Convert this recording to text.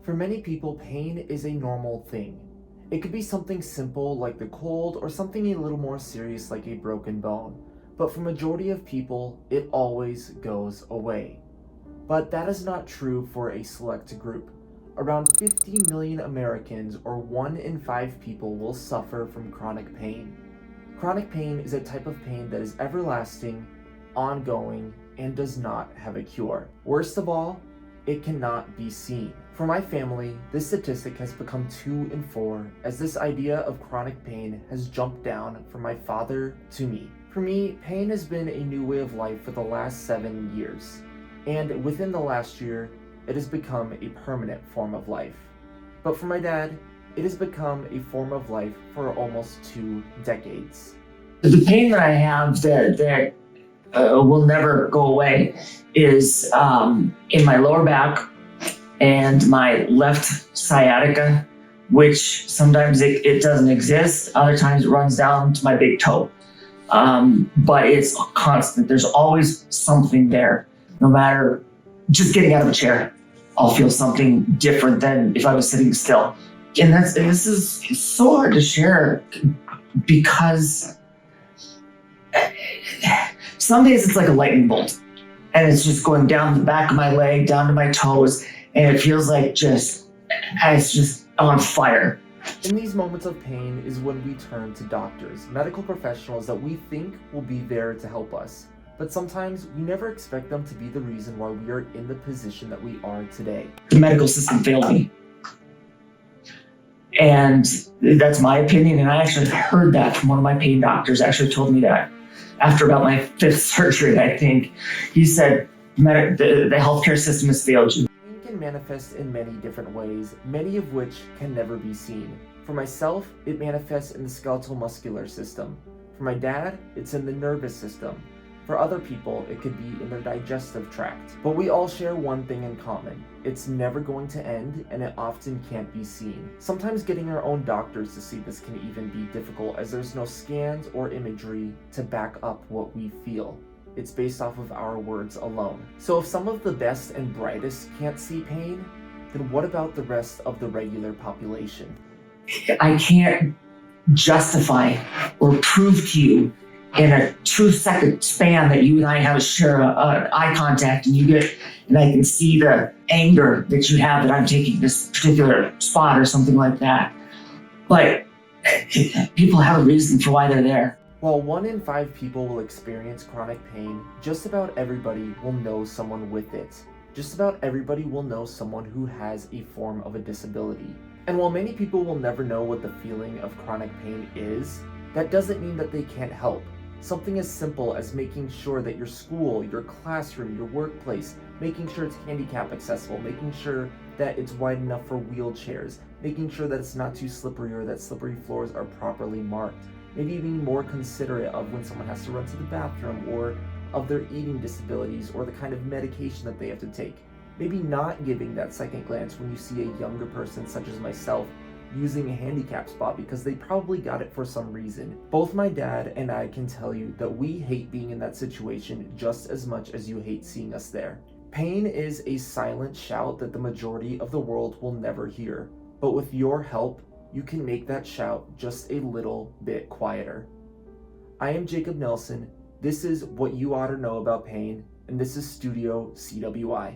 For many people, pain is a normal thing. It could be something simple like the cold or something a little more serious like a broken bone. But for majority of people, it always goes away. But that is not true for a select group. Around 50 million Americans, or 1 in 5 people, will suffer from chronic pain. Chronic pain is a type of pain that is everlasting, ongoing, and does not have a cure. Worst of all, it cannot be seen. For my family, this statistic has become 2 in 4, as this idea of chronic pain has jumped down from my father to me. For me, pain has been a new way of life for the last 7 years, and within the last year, it has become a permanent form of life. But for my dad, it has become a form of life for almost 2 decades. The pain that I have that will never go away is in my lower back and my left sciatica, which sometimes it doesn't exist. Other times it runs down to my big toe. But it's constant. There's always something there. No matter just getting out of a chair, I'll feel something different than if I was sitting still. And this is so hard to share because some days it's like a lightning bolt and it's just going down the back of my leg, down to my toes, and it feels like it's just on fire. In these moments of pain is when we turn to doctors, medical professionals that we think will be there to help us. But sometimes we never expect them to be the reason why we are in the position that we are today. The medical system failed me. And that's my opinion, and I actually heard that from one of my pain doctors. Actually told me that after about my 5th surgery, I think. He said, the healthcare system has failed you. Pain can manifest in many different ways, many of which can never be seen. For myself, it manifests in the skeletal muscular system. For my dad, it's in the nervous system. For other people, it could be in their digestive tract. But we all share one thing in common. It's never going to end, and it often can't be seen. Sometimes getting our own doctors to see this can even be difficult, as there's no scans or imagery to back up what we feel. It's based off of our words alone. So if some of the best and brightest can't see pain, then what about the rest of the regular population? I can't justify or prove to you in a 2-second span that you and I have share eye contact, and I can see the anger that you have that I'm taking this particular spot or something like that. But people have a reason for why they're there. While 1 in 5 people will experience chronic pain, just about everybody will know someone with it. Just about everybody will know someone who has a form of a disability. And while many people will never know what the feeling of chronic pain is, that doesn't mean that they can't help. Something as simple as making sure that your school, your classroom, your workplace, making sure it's handicap accessible, making sure that it's wide enough for wheelchairs, making sure that it's not too slippery or that slippery floors are properly marked. Maybe being more considerate of when someone has to run to the bathroom, or of their eating disabilities, or the kind of medication that they have to take. Maybe not giving that second glance when you see a younger person such as myself using a handicap spot because they probably got it for some reason. Both my dad and I can tell you that we hate being in that situation just as much as you hate seeing us there. Pain is a silent shout that the majority of the world will never hear, but with your help, you can make that shout just a little bit quieter. I am Jacob Nelson. This is What You Ought to Know About Pain, and this is Studio CWI.